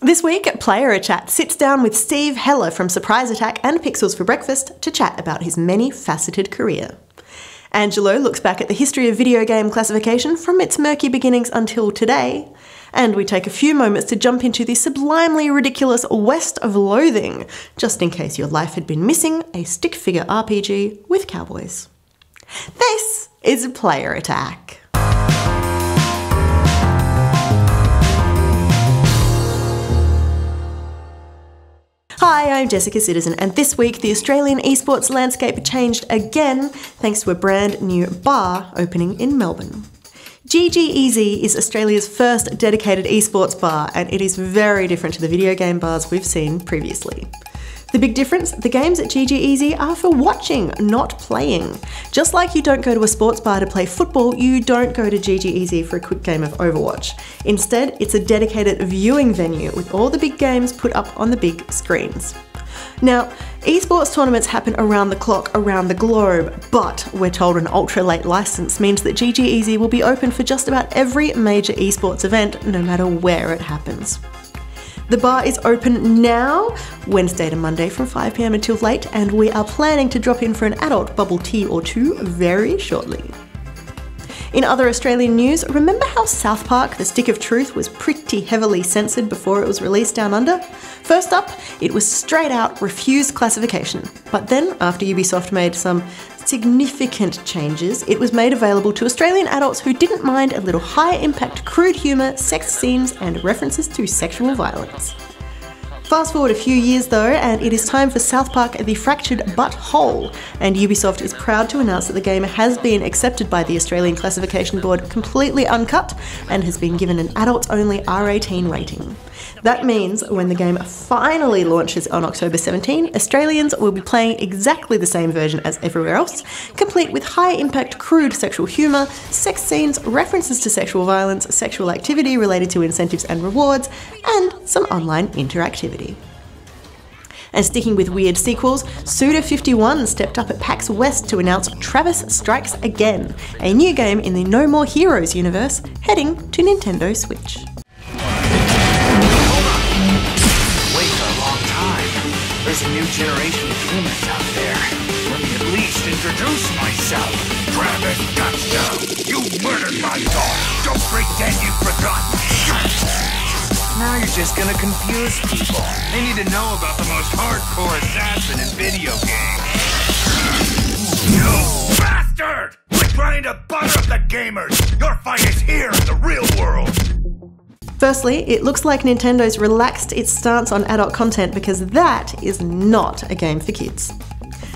This week, Player Chat sits down with Steve Heller from Surprise Attack and Pixels for breakfast to chat about his many-faceted career. Angelo looks back at the history of video game classification from its murky beginnings until today, and we take a few moments to jump into the sublimely ridiculous West of Loathing, just in case your life had been missing a stick figure RPG with cowboys. This is Player Attack. Hi, I'm Jessica Citizen, and this week the Australian esports landscape changed again thanks to a brand new bar opening in Melbourne. GGEZ is Australia's first dedicated esports bar, and it is very different to the video game bars we've seen previously. The big difference? The games at GGEZ are for watching, not playing. Just like you don't go to a sports bar to play football, you don't go to GGEZ for a quick game of Overwatch. Instead, it's a dedicated viewing venue with all the big games put up on the big screens. Now, esports tournaments happen around the clock, around the globe, but we're told an ultra-late license means that GGEZ will be open for just about every major esports event, no matter where it happens. The bar is open now, Wednesday to Monday from 5 PM until late, and we are planning to drop in for an adult bubble tea or two very shortly. In other Australian news, remember how South Park, The Stick of Truth, was pretty heavily censored before it was released down under? First up, it was straight out refused classification. But then, after Ubisoft made some significant changes, it was made available to Australian adults who didn't mind a little high-impact crude humour, sex scenes and references to sexual violence. Fast forward a few years though, and it is time for South Park The Fractured But Whole, and Ubisoft is proud to announce that the game has been accepted by the Australian Classification Board completely uncut and has been given an adults-only R18 rating. That means when the game finally launches on October 17, Australians will be playing exactly the same version as everywhere else, complete with high-impact crude sexual humour, sex scenes, references to sexual violence, sexual activity related to incentives and rewards, and some online interactivity. And sticking with weird sequels, Suda51 stepped up at PAX West to announce Travis Strikes Again, a new game in the No More Heroes universe, heading to Nintendo Switch. There's a new generation of humans out there. Let me at least introduce myself. Travis Touchdown! You murdered my dog! Don't pretend you forgot! Now you're just gonna confuse people. They need to know about the most hardcore assassin in video games. You bastard! Quit trying to butter up the gamers! Your fight is here in the real world! Firstly, it looks like Nintendo's relaxed its stance on adult content because that is not a game for kids.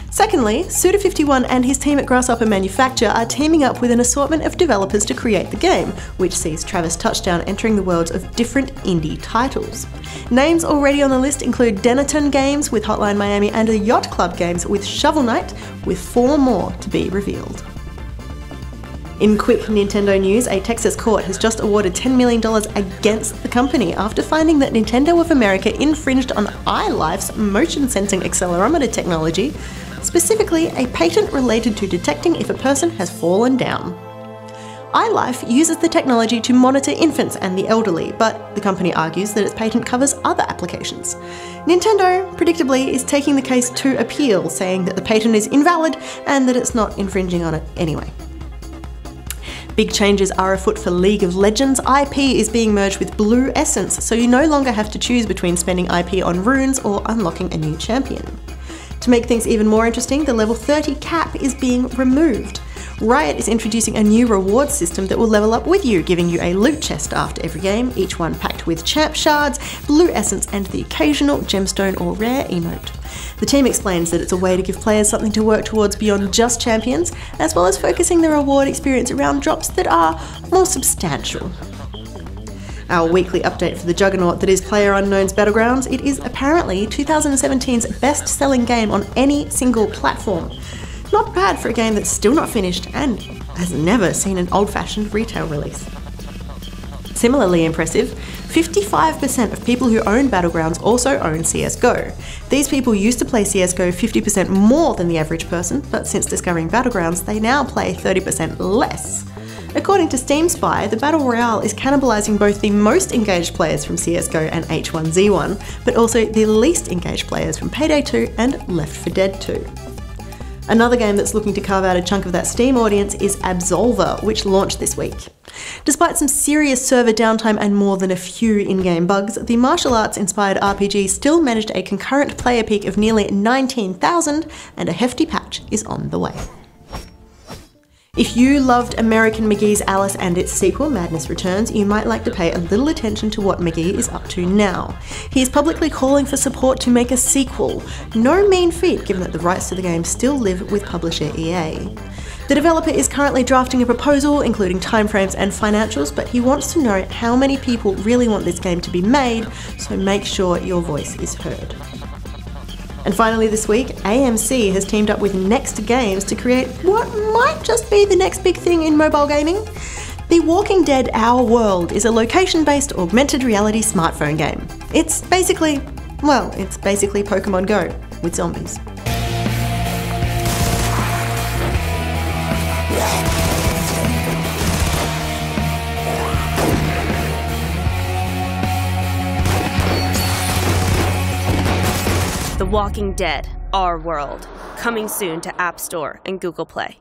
Secondly, Suda51 and his team at Grasshopper Manufacture are teaming up with an assortment of developers to create the game, which sees Travis Touchdown entering the worlds of different indie titles. Names already on the list include Dennerton Games with Hotline Miami and the Yacht Club Games with Shovel Knight, with 4 more to be revealed. In quick Nintendo news, a Texas court has just awarded $10 million against the company after finding that Nintendo of America infringed on iLife's motion sensing accelerometer technology, specifically a patent related to detecting if a person has fallen down. iLife uses the technology to monitor infants and the elderly, but the company argues that its patent covers other applications. Nintendo, predictably, is taking the case to appeal, saying that the patent is invalid and that it's not infringing on it anyway. Big changes are afoot for League of Legends. IP is being merged with Blue Essence, so you no longer have to choose between spending IP on runes or unlocking a new champion. To make things even more interesting, the level 30 cap is being removed. Riot is introducing a new reward system that will level up with you, giving you a loot chest after every game, each one packed with champ shards, blue essence and the occasional gemstone or rare emote. The team explains that it's a way to give players something to work towards beyond just champions, as well as focusing the reward experience around drops that are more substantial. Our weekly update for the juggernaut that is PlayerUnknown's Battlegrounds, it is apparently 2017's best-selling game on any single platform. Not bad for a game that's still not finished and has never seen an old-fashioned retail release. Similarly impressive, 55% of people who own Battlegrounds also own CSGO. These people used to play CSGO 50% more than the average person, but since discovering Battlegrounds, they now play 30% less. According to Steam Spy, the Battle Royale is cannibalising both the most engaged players from CSGO and H1Z1, but also the least engaged players from Payday 2 and Left 4 Dead 2. Another game that's looking to carve out a chunk of that Steam audience is Absolver, which launched this week. Despite some serious server downtime and more than a few in-game bugs, the martial arts-inspired RPG still managed a concurrent player peak of nearly 19,000, and a hefty patch is on the way. If you loved American McGee's Alice and its sequel, Madness Returns, you might like to pay a little attention to what McGee is up to now. He is publicly calling for support to make a sequel. No mean feat, given that the rights to the game still live with publisher EA. The developer is currently drafting a proposal, including timeframes and financials, but he wants to know how many people really want this game to be made, so make sure your voice is heard. And finally this week, AMC has teamed up with Next Games to create what might just be the next big thing in mobile gaming. The Walking Dead Our World is a location-based augmented reality smartphone game. It's basically Pokemon Go with zombies. The Walking Dead, Our World, coming soon to App Store and Google Play.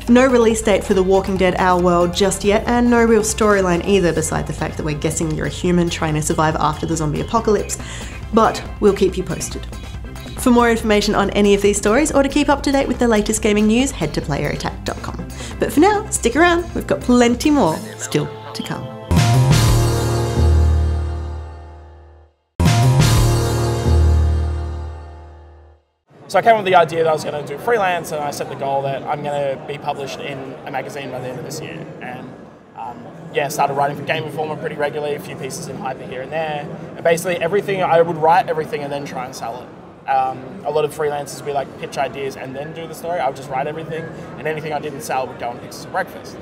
No release date for The Walking Dead Our World just yet, and no real storyline either, beside the fact that we're guessing you're a human trying to survive after the zombie apocalypse, but we'll keep you posted. For more information on any of these stories, or to keep up to date with the latest gaming news, head to playerattack.com. But for now, stick around, we've got plenty more still to come. So I came up with the idea that I was going to do freelance, and I set the goal that I'm going to be published in a magazine by the end of this year. And started writing for Game Informer pretty regularly, a few pieces in Hyper here and there. And basically everything, I would write everything and then try and sell it. A lot of freelancers would be like pitch ideas and then do the story. I would just write everything, and anything I didn't sell would go on Pixels for Breakfast.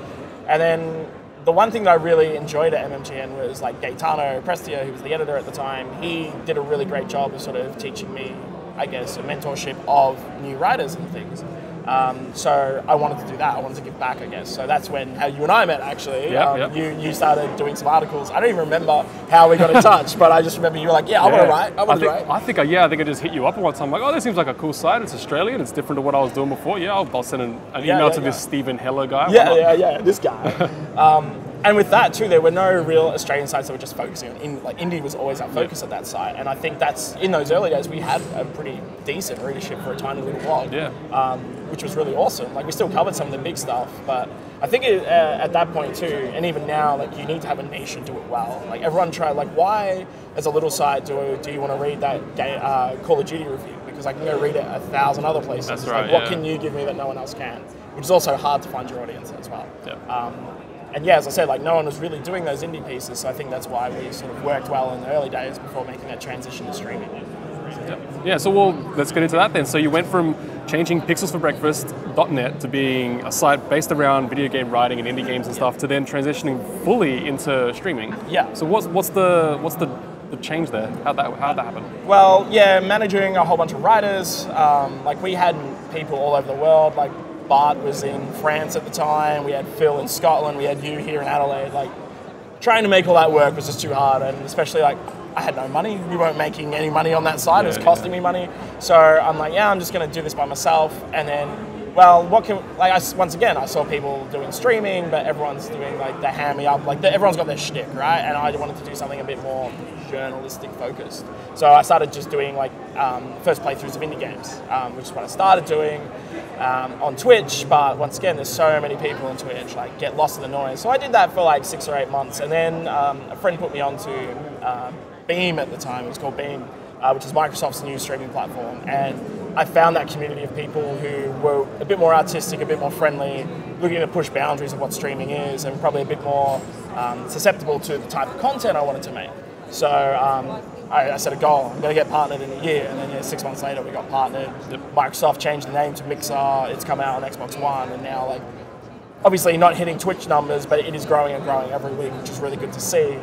And then the one thing that I really enjoyed at MMGN was like Gaetano Prestia, who was the editor at the time. He did a really great job of sort of teaching me, I guess, a mentorship of new writers and things. So I wanted to do that. I wanted to give back, I guess. So that's how you and I met, actually. You started doing some articles. I don't even remember how we got in touch, but I just remember you were like, I want to write. I think I just hit you up once. I'm like, oh, this seems like a cool site. It's Australian. It's different to what I was doing before. Yeah, I'll send an email to this Stephen Heller guy. This guy. And with that too, there were no real Australian sites that were just focusing on indie was always our focus at that site, and I think that's in those early days we had a pretty decent readership for a tiny little blog, which was really awesome. Like we still covered some of the big stuff, but I think at that point too, and even now, like you need to have a niche and do it well. Like everyone tried, like why as a little site do you want to read that Call of Duty review? Because I can go read it 1,000 other places. That's right. Like, what can you give me that no one else can? Which is also hard to find your audience as well. And as I said, like no one was really doing those indie pieces, so I think that's why we sort of worked well in the early days before making that transition to streaming. Yeah, so let's get into that then. So you went from changing pixelsforbreakfast.net to being a site based around video game writing and indie games and stuff, to then transitioning fully into streaming. Yeah. So what's the change there? How'd that happen? Well, managing a whole bunch of writers. Like we had people all over the world. Like Bart was in France at the time, we had Phil in Scotland, we had you here in Adelaide. Like, trying to make all that work was just too hard, and especially like, I had no money, we weren't making any money on that site, it was costing me money. So I'm like, I'm just gonna do this by myself, and then, once again, I saw people doing streaming, but everyone's doing like the hand me up, everyone's got their shtick, right? And I wanted to do something a bit more journalistic focused. So I started just doing first playthroughs of indie games, which is what I started doing on Twitch. But once again, there's so many people on Twitch, get lost in the noise. So I did that for 6 or 8 months, and then a friend put me onto Beam at the time. It was called Beam, which is Microsoft's new streaming platform, and I found that community of people who were a bit more artistic, a bit more friendly, looking to push boundaries of what streaming is, and probably a bit more susceptible to the type of content I wanted to make. So I set a goal, I'm going to get partnered in a year, and then 6 months later we got partnered. Microsoft changed the name to Mixer, it's come out on Xbox One, and now obviously not hitting Twitch numbers, but it is growing and growing every week, which is really good to see.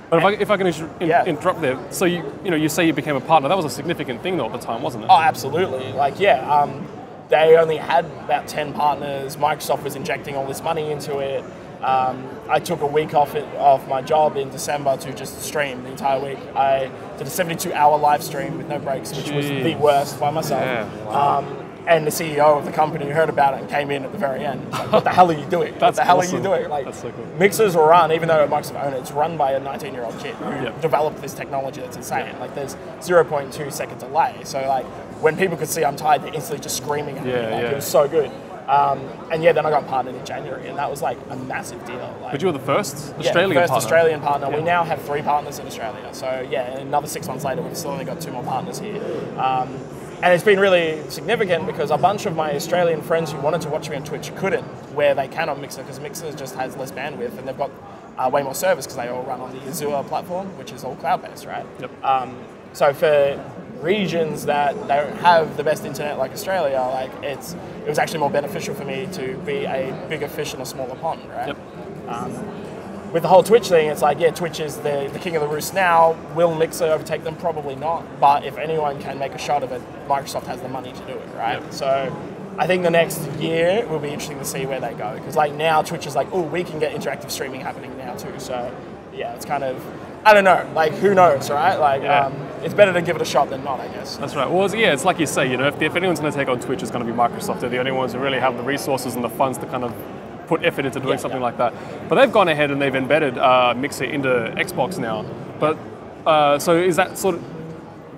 But if I can interrupt there, so you say you became a partner. That was a significant thing though at the time, wasn't it? Oh, absolutely. Like, yeah, they only had about 10 partners. Microsoft was injecting all this money into it. I took a week off my job in December to just stream the entire week. I did a 72-hour live stream with no breaks, which was the worst by myself. Yeah, wow. And the CEO of the company heard about it and came in at the very end. Like, what the hell are you doing? What the hell are you doing? Like, that's so cool. Mixers run, even though Microsoft own it, it's run by a 19-year-old kid who developed this technology that's insane. Like, there's 0.2 second delay. So, like, when people could see I'm tired, they're instantly just screaming at me. It was so good. And then I got partnered in January, and that was like a massive deal. Like, but you were the first Australian partner? Australian partner. Yeah. We now have 3 partners in Australia. So another 6 months later, we've still only got 2 more partners here. And it's been really significant because a bunch of my Australian friends who wanted to watch me on Twitch couldn't, where they can on Mixer, because Mixer just has less bandwidth, and they've got way more service because they all run on the Azure platform, which is all cloud-based, right? Yep. So for regions that don't have the best internet like Australia, like it was actually more beneficial for me to be a bigger fish in a smaller pond, right? Yep. With the whole Twitch thing, it's like, Twitch is the king of the roost now. Will Mixer overtake them? Probably not. But if anyone can make a shot of it, Microsoft has the money to do it, right? Yep. So I think the next year will be interesting to see where they go. Because like now Twitch is like, oh, we can get interactive streaming happening now too. So it's kind of, I don't know, like who knows, right? Like it's better to give it a shot than not, I guess. That's right. Well, it's like you say, if anyone's going to take on Twitch, it's going to be Microsoft. They're the only ones who really have the resources and the funds to kind of put effort into doing something like that. But they've gone ahead and they've embedded Mixer into Xbox now. But so is that sort of,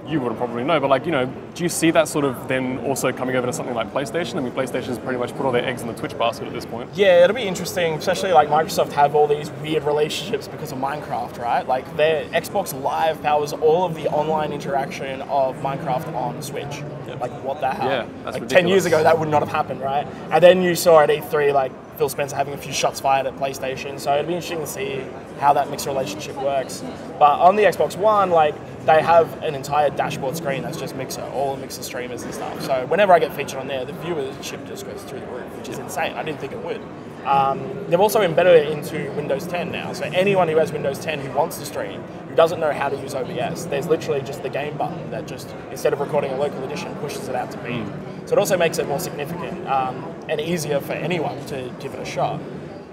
you would probably know, but do you see that sort of then also coming over to something like PlayStation? I mean, PlayStation's pretty much put all their eggs in the Twitch basket at this point. Yeah, it'll be interesting, especially like Microsoft have all these weird relationships because of Minecraft, right? Like their Xbox Live powers all of the online interaction of Minecraft on Switch. Yep. Like what the hell? Yeah, that's like ridiculous. 10 years ago, that would not have happened, right? And then you saw at E3, like Phil Spencer having a few shots fired at PlayStation. So it'd be interesting to see how that mixed relationship works. But on the Xbox One, like they have an entire dashboard screen that's just Mixer, all the Mixer streamers and stuff. So whenever I get featured on there, the viewership just goes through the roof, which is insane. I didn't think it would. They've also embedded it into Windows 10 now. So anyone who has Windows 10 who wants to stream, who doesn't know how to use OBS, there's literally just the game button that just, instead of recording a local edition, pushes it out to Beam. So it also makes it more significant and easier for anyone to give it a shot.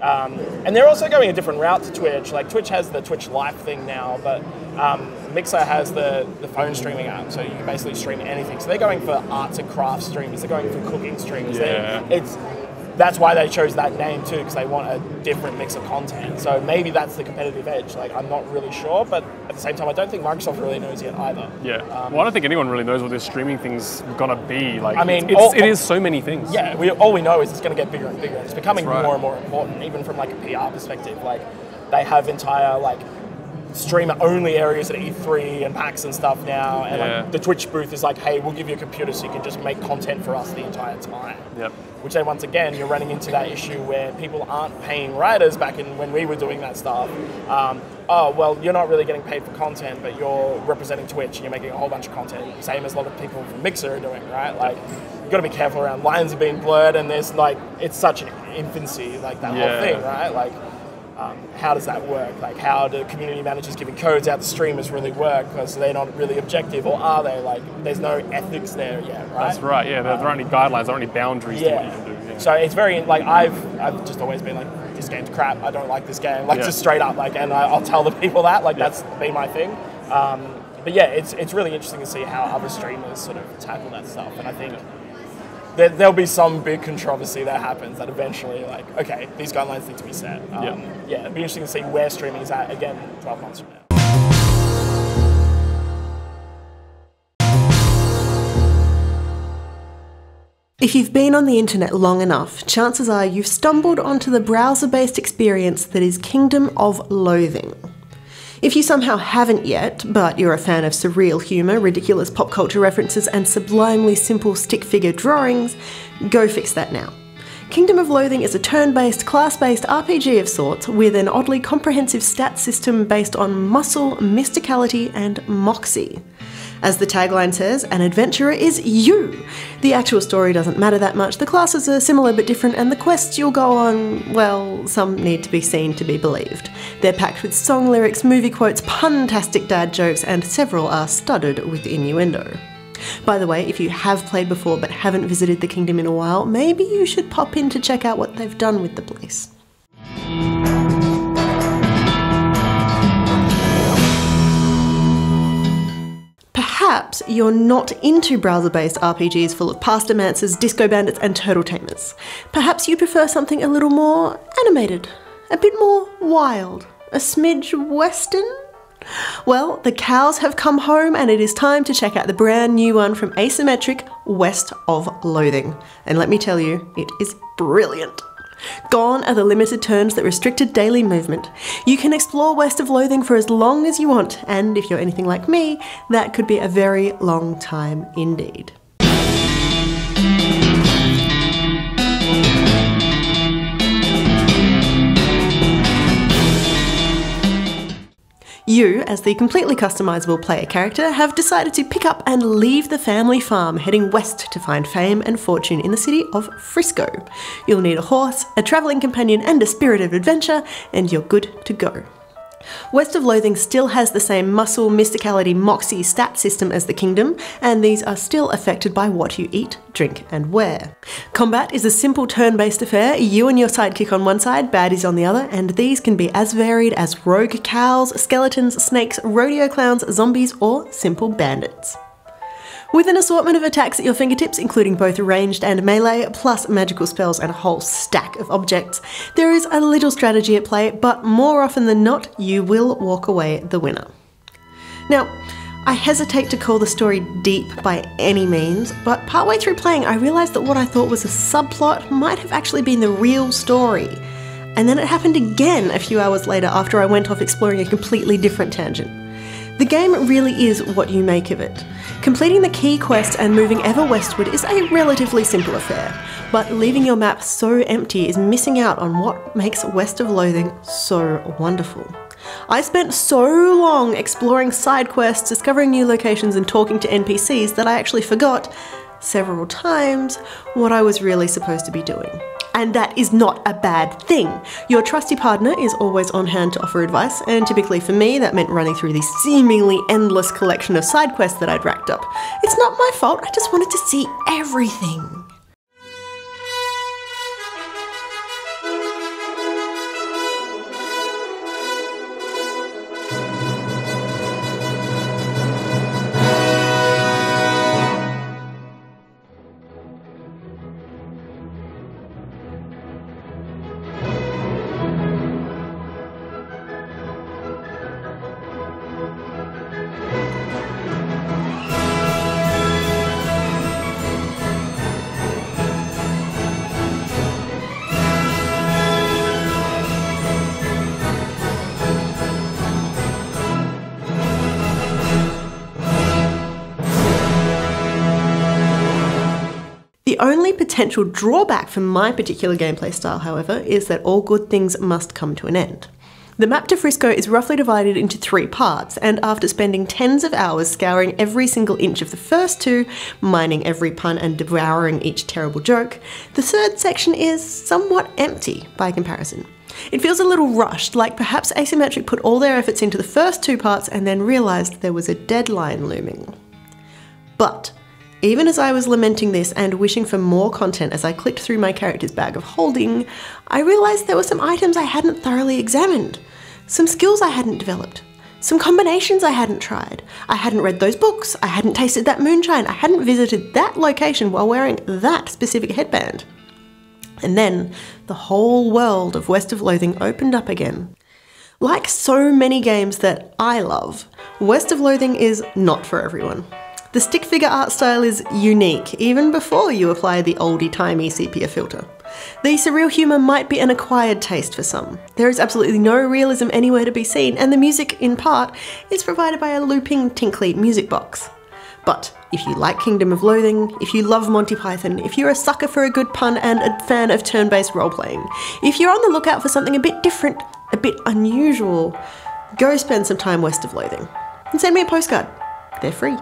And they're also going a different route to Twitch. Like Twitch has the Twitch Live thing now, but Mixer has the phone streaming app, so you can basically stream anything. So they're going for arts and crafts streamers, they're going for cooking streamers. That's why they chose that name too, because they want a different mix of content. So maybe that's the competitive edge. Like I'm not really sure, but at the same time, I don't think Microsoft really knows yet either. Yeah. Well, I don't think anyone really knows what this streaming thing's gonna be. Like, I mean, it is so many things. Yeah. All we know is it's going to get bigger and bigger. It's becoming more and more important, even from like a PR perspective. Like they have entire like streamer-only areas at E3 and PAX and stuff now, and like, the Twitch booth is like, hey, we'll give you a computer so you can just make content for us the entire time. Yep. Which then, once again, you're running into that issue where people aren't paying writers back in when we were doing that stuff. Oh, well, you're not really getting paid for content, but you're representing Twitch and you're making a whole bunch of content, same as a lot of people from Mixer are doing, right? Like, you've got to be careful around lines are being blurred, and there's like, it's such an infancy, like that whole thing, right? Like, how does that work? Like, how do community managers giving codes out to streamers really work? Because they're not really objective, or are they? Like, there's no ethics there yet, right? That's right. Yeah, there aren't any guidelines, there aren't any boundaries to what you can do. Yeah. So it's very like I've just always been like, this game's crap. I don't like this game. Like just straight up. Like, and I'll tell the people that. Like that's been my thing. But yeah, it's really interesting to see how other streamers sort of tackle that stuff. And I think there'll be some big controversy that happens that eventually, like, okay, these guidelines need to be set. Yeah, it'd be interesting to see where streaming is at, again, 12 months from now. If you've been on the internet long enough, chances are you've stumbled onto the browser-based experience that is Kingdom of Loathing. If you somehow haven't yet, but you're a fan of surreal humour, ridiculous pop culture references, and sublimely simple stick figure drawings, go fix that now. Kingdom of Loathing is a turn-based, class-based RPG of sorts with an oddly comprehensive stat system based on muscle, mysticality, and moxie. As the tagline says, an adventurer is you. The actual story doesn't matter that much, the classes are similar but different, and the quests you'll go on, well, some need to be seen to be believed. They're packed with song lyrics, movie quotes, pun-tastic dad jokes, and several are studded with innuendo. By the way, if you have played before but haven't visited the kingdom in a while, maybe you should pop in to check out what they've done with the place. Perhaps you're not into browser-based RPGs full of pastomancers, disco bandits, and turtle tamers. Perhaps you prefer something a little more animated, a bit more wild, a smidge western? Well, the cows have come home and it is time to check out the brand new one from Asymmetric, West of Loathing. And let me tell you, it is brilliant. Gone are the limited turns that restricted daily movement. You can explore West of Loathing for as long as you want, and if you're anything like me, that could be a very long time indeed. You, as the completely customisable player character, have decided to pick up and leave the family farm, heading west to find fame and fortune in the city of Frisco. You'll need a horse, a travelling companion, and a spirit of adventure, and you're good to go. West of Loathing still has the same muscle, mysticality, moxie stat system as the kingdom, and these are still affected by what you eat, drink, and wear. Combat is a simple turn-based affair, you and your sidekick on one side, baddies on the other, and these can be as varied as rogue cows, skeletons, snakes, rodeo clowns, zombies, or simple bandits. With an assortment of attacks at your fingertips, including both ranged and melee, plus magical spells and a whole stack of objects, there is a little strategy at play, but more often than not, you will walk away the winner. Now, I hesitate to call the story deep by any means, but partway through playing I realised that what I thought was a subplot might have actually been the real story. And then it happened again a few hours later after I went off exploring a completely different tangent. The game really is what you make of it. Completing the key quests and moving ever westward is a relatively simple affair, but leaving your map so empty is missing out on what makes West of Loathing so wonderful. I spent so long exploring side quests, discovering new locations and talking to NPCs that I actually forgot, several times, what I was really supposed to be doing. And that is not a bad thing. Your trusty partner is always on hand to offer advice, and typically for me that meant running through the seemingly endless collection of side quests that I'd racked up. It's not my fault, I just wanted to see everything. The only potential drawback for my particular gameplay style, however, is that all good things must come to an end. The map to Frisco is roughly divided into 3 parts, and after spending tens of hours scouring every single inch of the first 2, mining every pun and devouring each terrible joke, the third section is somewhat empty by comparison. It feels a little rushed, like perhaps Asymmetric put all their efforts into the first 2 parts and then realised there was a deadline looming. But even as I was lamenting this and wishing for more content as I clicked through my character's bag of holding, I realised there were some items I hadn't thoroughly examined, some skills I hadn't developed, some combinations I hadn't tried. I hadn't read those books, I hadn't tasted that moonshine, I hadn't visited that location while wearing that specific headband. And then the whole world of West of Loathing opened up again. Like so many games that I love, West of Loathing is not for everyone. The stick figure art style is unique, even before you apply the oldie-timey sepia filter. The surreal humour might be an acquired taste for some. There is absolutely no realism anywhere to be seen, and the music, in part, is provided by a looping, tinkly music box. But if you like Kingdom of Loathing, if you love Monty Python, if you're a sucker for a good pun and a fan of turn-based role-playing, if you're on the lookout for something a bit different, a bit unusual, go spend some time West of Loathing. And send me a postcard. They're free.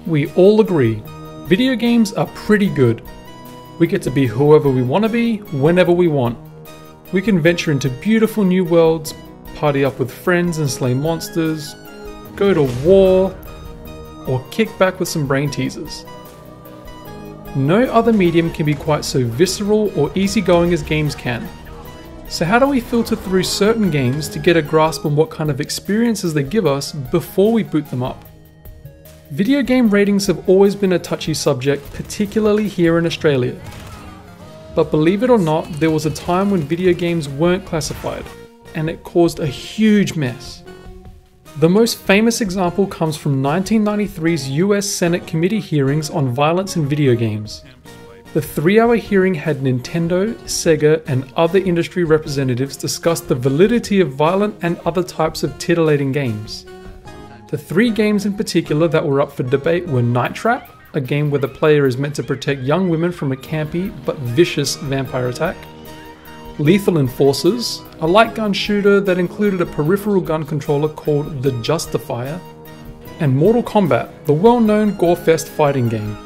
We all agree, video games are pretty good. We get to be whoever we want to be, whenever we want. We can venture into beautiful new worlds, party up with friends and slay monsters, go to war, or kick back with some brain teasers. No other medium can be quite so visceral or easygoing as games can. So how do we filter through certain games to get a grasp on what kind of experiences they give us before we boot them up? Video game ratings have always been a touchy subject, particularly here in Australia. But believe it or not, there was a time when video games weren't classified, and it caused a huge mess. The most famous example comes from 1993's US Senate committee hearings on violence in video games. The 3-hour hearing had Nintendo, Sega, and other industry representatives discuss the validity of violent and other types of titillating games. The 3 games in particular that were up for debate were Night Trap, a game where the player is meant to protect young women from a campy but vicious vampire attack, Lethal Enforcers, a light gun shooter that included a peripheral gun controller called the Justifier, and Mortal Kombat, the well-known gore-fest fighting game.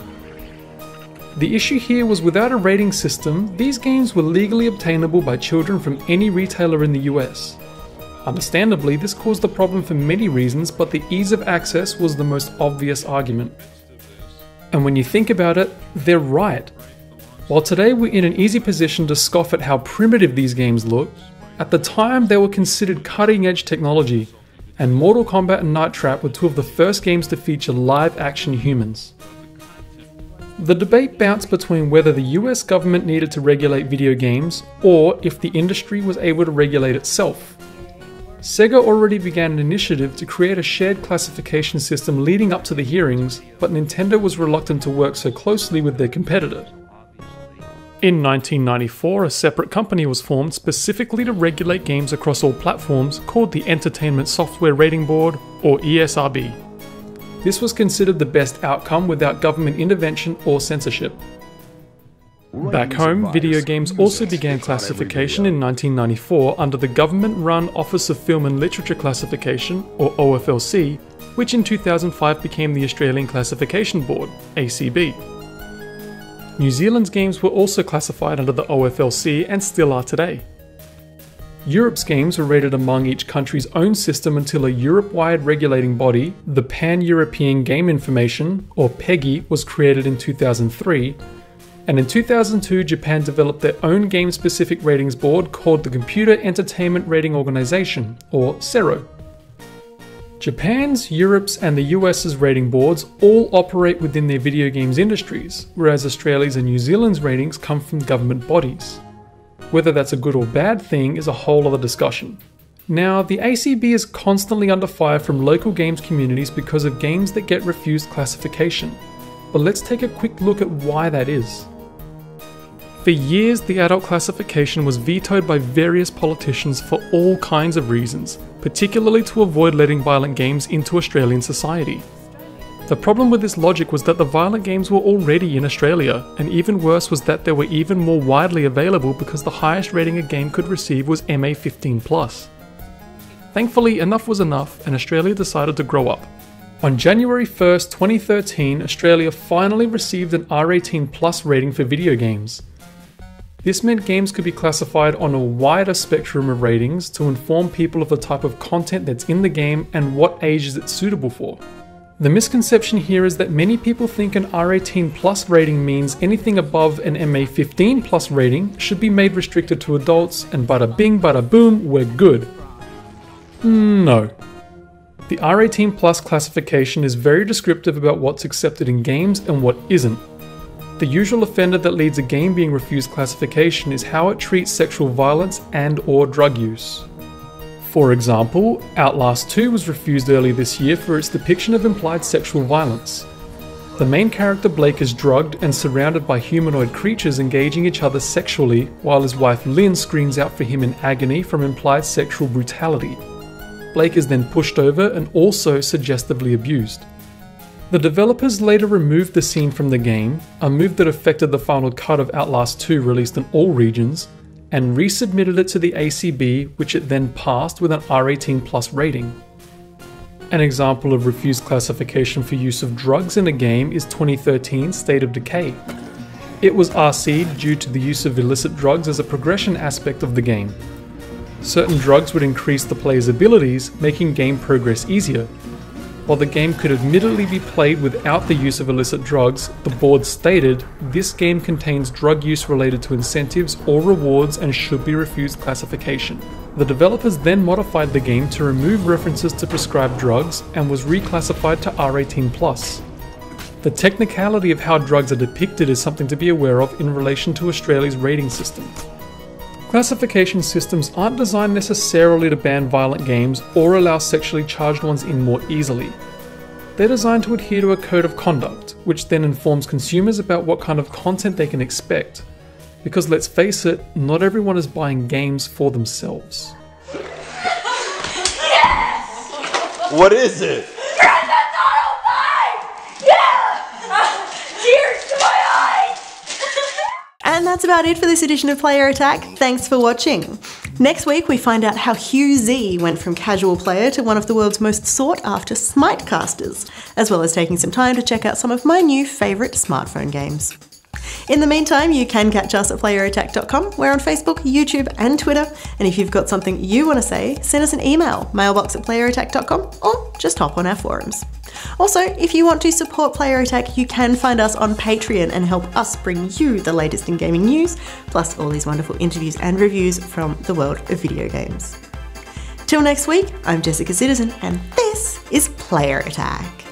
The issue here was without a rating system, these games were legally obtainable by children from any retailer in the US. Understandably, this caused a problem for many reasons, but the ease of access was the most obvious argument. And when you think about it, they're right. While today we're in an easy position to scoff at how primitive these games look, at the time they were considered cutting-edge technology, and Mortal Kombat and Night Trap were 2 of the first games to feature live-action humans. The debate bounced between whether the US government needed to regulate video games, or if the industry was able to regulate itself. Sega already began an initiative to create a shared classification system leading up to the hearings, but Nintendo was reluctant to work so closely with their competitor. In 1994, a separate company was formed specifically to regulate games across all platforms called the Entertainment Software Rating Board, or ESRB. This was considered the best outcome without government intervention or censorship. Back home, video games also began classification in 1994 under the government-run Office of Film and Literature Classification, or OFLC, which in 2005 became the Australian Classification Board, ACB. New Zealand's games were also classified under the OFLC and still are today. Europe's games were rated among each country's own system until a Europe-wide regulating body, the Pan-European Game Information, or PEGI, was created in 2003, and in 2002 Japan developed their own game-specific ratings board called the Computer Entertainment Rating Organization, or CERO. Japan's, Europe's and the US's rating boards all operate within their video games industries, whereas Australia's and New Zealand's ratings come from government bodies. Whether that's a good or bad thing is a whole other discussion. Now, the ACB is constantly under fire from local games communities because of games that get refused classification. But let's take a quick look at why that is. For years, the adult classification was vetoed by various politicians for all kinds of reasons, particularly to avoid letting violent games into Australian society. The problem with this logic was that the violent games were already in Australia, and even worse was that they were even more widely available because the highest rating a game could receive was MA15+. Thankfully, enough was enough, and Australia decided to grow up. On January 1st, 2013, Australia finally received an R18+ rating for video games. This meant games could be classified on a wider spectrum of ratings to inform people of the type of content that's in the game and what ages it's suitable for. The misconception here is that many people think an R18+ rating means anything above an MA15+ rating should be made restricted to adults and bada bing bada boom, we're good. No. The R18+ classification is very descriptive about what's accepted in games and what isn't. The usual offender that leads a game being refused classification is how it treats sexual violence and/or drug use. For example, Outlast 2 was refused earlier this year for its depiction of implied sexual violence. The main character Blake is drugged and surrounded by humanoid creatures engaging each other sexually, while his wife Lynn screams out for him in agony from implied sexual brutality. Blake is then pushed over and also suggestively abused. The developers later removed the scene from the game, a move that affected the final cut of Outlast 2 released in all regions, and resubmitted it to the ACB, which it then passed with an R18+ rating. An example of refused classification for use of drugs in a game is 2013's State of Decay. It was RC'd due to the use of illicit drugs as a progression aspect of the game. Certain drugs would increase the player's abilities, making game progress easier. While the game could admittedly be played without the use of illicit drugs, the board stated, "This game contains drug use related to incentives or rewards and should be refused classification." The developers then modified the game to remove references to prescribed drugs and was reclassified to R18+. The technicality of how drugs are depicted is something to be aware of in relation to Australia's rating system. Classification systems aren't designed necessarily to ban violent games or allow sexually charged ones in more easily. They're designed to adhere to a code of conduct, which then informs consumers about what kind of content they can expect. Because let's face it, not everyone is buying games for themselves. Yes! What is it? Grand Theft Auto 5! Yeah! Tears to my eyes! And that's about it for this edition of Player Attack. Thanks for watching. Next week we find out how Hugh Z went from casual player to one of the world's most sought after Smite casters, as well as taking some time to check out some of my new favourite smartphone games. In the meantime, you can catch us at playerattack.com. We're on Facebook, YouTube and Twitter, and if you've got something you want to say, send us an email, mailbox@playerattack.com, or just hop on our forums. Also, if you want to support Player Attack, you can find us on Patreon and help us bring you the latest in gaming news, plus all these wonderful interviews and reviews from the world of video games. Till next week, I'm Jessica Citizen, and this is Player Attack.